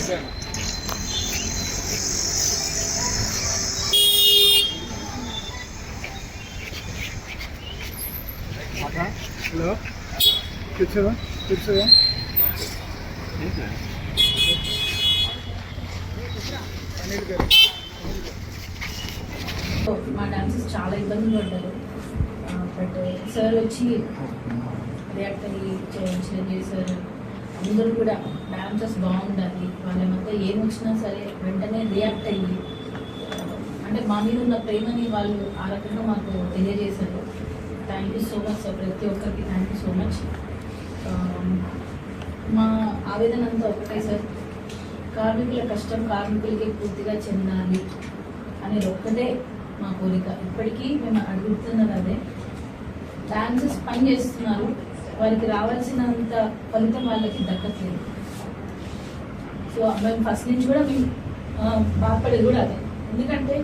Hello కూర్చోవా కూర్చోవా మా dancers చాలా ఇబ్బంది పడ్డారు. బట్ సార్ వచ్చి రియాక్ట్ అయ్యి చేశారు. అందరూ కూడా డాన్సర్స్ బాగుండాలి, వాళ్ళ మధ్య ఏమొచ్చినా సరే వెంటనే రియాక్ట్ అయ్యి అంటే మా మీద ఉన్న ప్రేమని వాళ్ళు ఆ రకంగా మాకు తెలియజేశారు. Thank you so much sir, ప్రతి ఒక్కరికి థ్యాంక్ యూ సో మచ్. మా ఆవేదన అంతా ఒకటే సార్, కార్మికుల కష్టం కార్మికులకి పూర్తిగా చెందాలి అనేది ఒక్కటే మా కోరిక. ఇప్పటికీ మేము అడుగుతున్నది అదే. డాన్సర్స్ పని చేస్తున్నారు, వారికి రావాల్సినంత ఫలితం వాళ్ళకి దక్కట్లేదు. సో మేము ఫస్ట్ నుంచి కూడా మేము బాధపడేది కూడా అదే. ఎందుకంటే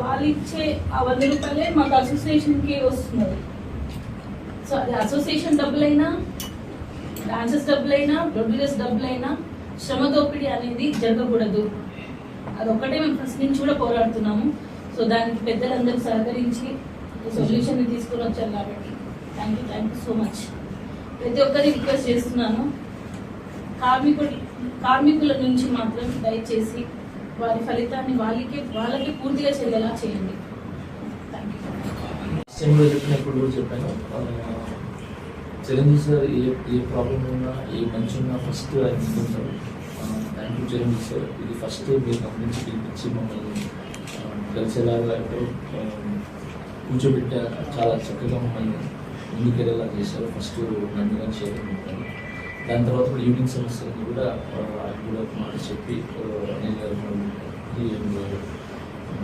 వాళ్ళు ఇచ్చే ఆ 100 రూపాయలే మాకు అసోసియేషన్కి వస్తున్నది. సో అది అసోసియేషన్ డబ్బులైనా, డాన్సర్స్ డబ్బులైనా, ప్రొడ్యూసర్స్ డబ్బులైనా శ్రమ దోపిడీ అనేది జరగకూడదు. అదొక్కటే మేము ఫస్ట్ నుంచి కూడా పోరాడుతున్నాము. సో దానికి పెద్దలందరూ సహకరించి సొల్యూషన్ని తీసుకుని వచ్చారు కాబట్టి థ్యాంక్ యూ సో మచ్. ప్రతి ఒక్కరిని రిక్వెస్ట్ చేస్తున్నాను, కార్మికుల నుంచి మాత్రం దయచేసి వారి ఫలితాన్ని వాళ్ళకి పూర్తిగా చెల్లేలా చేయండి. Thank you. చెప్పినప్పుడు చెప్పాను, చిరంజీవి సార్ ఏ ప్రాబ్లం ఉన్నా ఏ మంచి ఉన్నా ఫస్ట్ ఆయన ముందుంటారు. Thank you Chiranjeevi sir. ఇది ఫస్ట్ మీరు గమనించి పిలిపించి మమ్మల్ని కలిసేలాగా కూర్చోబెట్టా, చాలా చక్కగా మమ్మల్ని ముందుకెళ్ళేలా చేశారు. ఫస్ట్ నన్ను కానీ చేయడం. దాని తర్వాత కూడా ఈవినింగ్ సమస్యలను కూడా ఆయన కూడా మాట చెప్పి అనిల్ గారు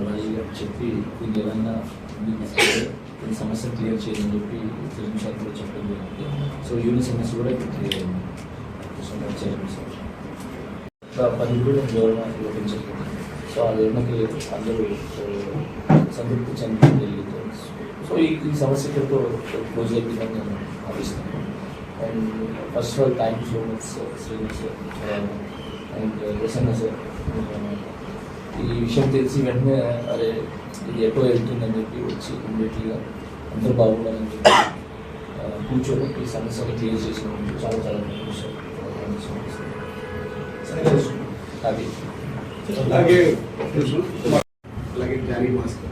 రాజీ గారు చెప్పి దీన్ని ఏదైనా ఈ సమస్యను క్లియర్ చేయాలని చెప్పి చిరంజీవి సార్ కూడా చెప్పడం జరిగింది. సో ఈవినింగ్ సమస్య కూడా ఇప్పుడు క్లియర్ అయింది. సో చిరంజీవి సార్ 10 కూడా వివరణ ఇవ్వడం జరిగింది. సో ఆ వివరణకి అందరూ సంతృప్తి చెందడం జరిగింది. సో ఈ సమస్యతో క్లోజ్ అయిపోయిందని నేను భావిస్తున్నాను. And first of all thank you so much Srinivas sir and Prasanna sir. ఈ విషయం తెలిసి వెంటనే అరే ఇది ఎప్పుడు వెళ్తుందని చెప్పి వచ్చి ఇమ్మీడియట్లీగా అందరూ బాగుండాలని చెప్పి కూర్చొని ఈ సమస్యని క్లియర్ చేసినందుకు చాలా చాలా అది. అలాగే జానీ మాస్టర్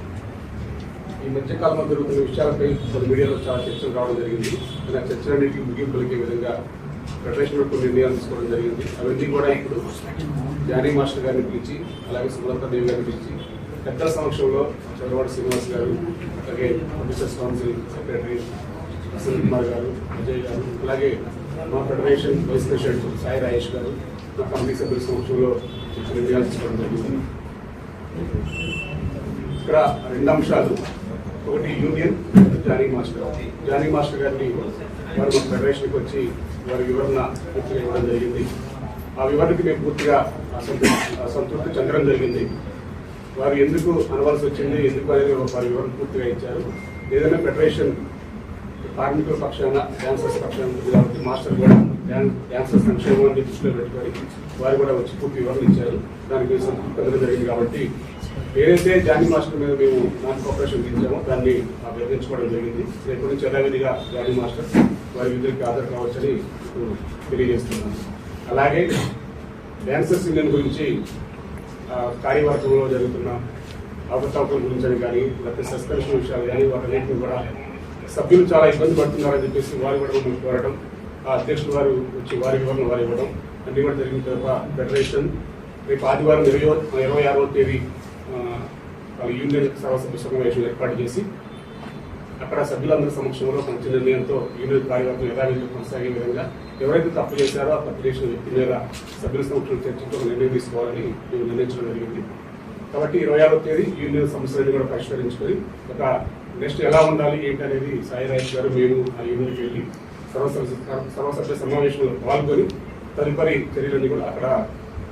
ఈ మధ్యకాలంలో జరుగుతున్న విషయాలపై మీడియాలో చాలా చర్చలు రావడం జరిగింది. ఆ చర్చలన్నింటికి ముగింపు పలికే విధంగా ఫెడరేషన్ కొన్ని నిర్ణయాలు తీసుకోవడం జరిగింది. అవన్నీ కూడా ఇప్పుడు జానీ మాస్టర్ గారిని పిలిచి, అలాగే సుమలతాదేవి గారిని పిలిచి పెద్దల సమక్షంలో చంద్రబాబు శ్రీనివాస్ గారు, అలాగే ప్రొడ్యూసర్స్ కౌన్సిల్ సెక్రటరీ అసల్ కుమార్ గారు, విజయ్ గారు, అలాగే మా federation vice president Sai Rajesh గారు, మా కమిటీ సభ్యుల సమక్షంలో నిర్ణయాలు తీసుకోవడం జరిగింది. ఇక్కడ 2 అంశాలు, ఒకటి union, Jani master. Jani master గారిని వారు మా ఫెడరేషన్కి వచ్చి వారి వివరణ పూర్తిగా ఇవ్వడం జరిగింది. ఆ వివరణకి మేము పూర్తిగా సంతృప్తి చెందడం జరిగింది. వారు ఎందుకు అనవలసి వచ్చింది, ఎందుకు అనేది వారి వివరణ పూర్తిగా ఇచ్చారు. ఏదైనా ఫెడరేషన్ కార్మికుల పక్షాన, డాన్సర్స్ పక్షాన ఉంది కాబట్టి మాస్టర్ కూడా డాన్సర్స్ సంక్షేమాన్ని దృష్టిలో పెట్టుకొని వారు కూడా వచ్చి పూర్తి వివరణ ఇచ్చారు. దానికి సంతృప్తి పొందడం జరిగింది. కాబట్టి ఏదైతే జానీ మాస్టర్ మీద మేము నాన్ కోఆపరేషన్ ఇచ్చామో దాన్ని వివరించుకోవడం జరిగింది. రేపటి నుంచి యథావిధిగా జానీ మాస్టర్ వారి విధులకి హాజరు కావచ్చని తెలియజేస్తున్నాను. అలాగే డాన్సర్స్ యూనియన్ గురించి కార్యవర్గంలో జరుగుతున్న అవకతవకల గురించి కానీ, లేకపోతే సస్పెన్షన్ విషయాలు కానీ వాటన్నింటినీ కూడా సభ్యులు చాలా ఇబ్బంది పడుతున్నారని చెప్పేసి వారు కూడా మమ్మల్ని కోరడం, ఆ అధ్యక్షులు వారు వచ్చి వారి వివరణ వారు ఇవ్వడం అన్నీ కూడా జరిగిన తర్వాత ఫెడరేషన్ రేపు ఆదివారం 26వ తేదీ యూనియన్ సర్వసభ్య సమావేశం ఏర్పాటు చేసి అక్కడ సభ్యులందరి సమక్షంలో మంచి నిర్ణయంతో యూనియన్ కార్యవర్గం యథావిధిగా కొనసాగే విధంగా ఎవరైతే తప్పు చేశారో ఆ తప్పు చేసిన వ్యక్తి మీద సభ్యుల సమక్షంలో చర్చించి నిర్ణయం తీసుకోవాలని మేము నిర్ణయించడం జరిగింది. కాబట్టి 26వ తేదీ యూనియన్ సమస్యలను కూడా పరిష్కరించుకొని ఒక నెక్స్ట్ ఎలా ఉండాలి ఏంటి అనేది సాయి రాజేష్ గారు మేము ఆ యూనియన్కి వెళ్ళి సర్వసభ్య సమావేశంలో పాల్గొని తదుపరి చర్యలన్నీ కూడా అక్కడ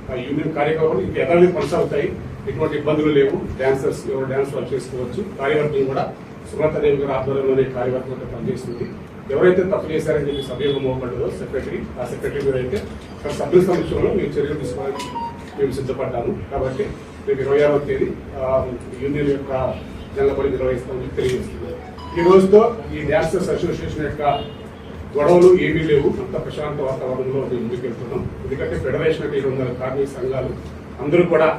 ఆ యూనియన్ కార్యక్రమాలు ఇంకా యథావిధి కొనసాగుతాయి. ఎటువంటి ఇబ్బందులు లేవు. డాన్సర్స్ ఎవరు డాన్స్ వాళ్ళు చేసుకోవచ్చు. కార్యవర్గం కూడా సుమలతాదేవి గారి ఆధ్వర్యంలోనే కార్యవర్గంతో పనిచేస్తుంది. ఎవరైతే తప్పు చేశారని చెప్పి సభ్యులు మోపడ్డదో సెక్రటరీ, ఆ సెక్రటరీ మీద అయితే సభ్యుల సమక్షంలో మేము చర్యలు తీసుకోవాలని మేము సిద్ధపడ్డాము. కాబట్టి రేపు 26వ తేదీ యూనియన్ యొక్క జనబడి నిర్వహిస్తామని తెలియజేస్తున్నాం. ఈ రోజుతో ఈ డాన్సర్స్ అసోసియేషన్ యొక్క గొడవలు ఏమీ లేవు. అంత ప్రశాంత వాతావరణంలో మేము ముందుకు వెళ్తున్నాం. ఎందుకంటే ఫెడరేషన్ అంటే 200 కార్మిక సంఘాలు అందరూ కూడా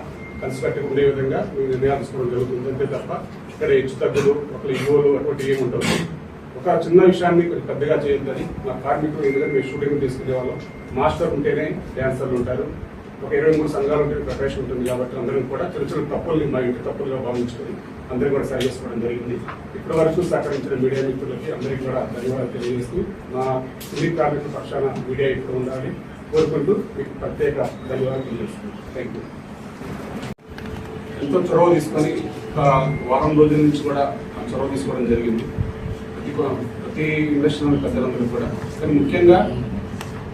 కలిసికట్టుగా ఉండే విధంగా మేము నిర్ణయాలు తీసుకోవడం జరుగుతుంది. అంతే తప్ప ఇక్కడ హెచ్చు తగ్గులు ఒకరు ఇవ్వలు అటువంటి ఏమి ఉండవు. ఒక చిన్న విషయాన్ని కొంచెం పెద్దగా చేయొద్దని మా కార్మికులు ఎందుకంటే మేము షూటింగ్ తీసుకునే వాళ్ళం. మాస్టర్ ఉంటేనే డాన్సర్లు ఉంటారు. ఒక 23 సంఘాలు ఉంటే ఫెడరేషన్ ఉంటుంది. కాబట్టి అందరం కూడా చిన్న చిన్న తప్పుల్ని మా ఇంటి తప్పులుగా భావించుకొని అందరూ కూడా సరి చేసుకోవడం జరిగింది. ఇప్పటి వరకు సహకరించిన మీడియా మిత్రులకి అందరికీ కూడా ధన్యవాదాలు తెలియజేస్తూ మా సినీ కార్మికుల పక్షాన మీడియా ఇప్పుడు ఉండాలని కోరుకుంటూ మీకు ప్రత్యేక ధన్యవాదాలు తెలియజేస్తున్నాను. Thank you. ఎంతో చొరవ తీసుకొని ఒక వారం రోజుల నుంచి కూడా చొరవ తీసుకోవడం జరిగింది. ప్రతి ఇండస్ట్రీ పెద్దలందరూ కూడా. కానీ ముఖ్యంగా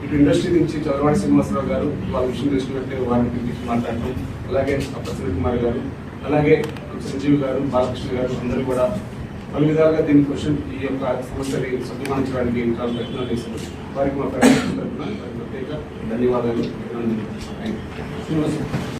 ఇటు ఇండస్ట్రీ నుంచి చంద్రబాబు శ్రీనివాసరావు గారు వాళ్ళ విషయం తెలిసినట్టే వారిని పిలిపించి మాట్లాడటం, అలాగే ప్రసన్న కుమార్ గారు, అలాగే సంజీవ్ గారు, బాలకృష్ణ గారు అందరూ కూడా పలు విధాలుగా దీని క్వశ్చన్ ఈ యొక్క సమస్యని సద్దుమానించడానికి చాలా ప్రయత్నాలు చేశారు. వారికి మా ప్రయత్నం తరఫున ప్రత్యేక ధన్యవాదాలు.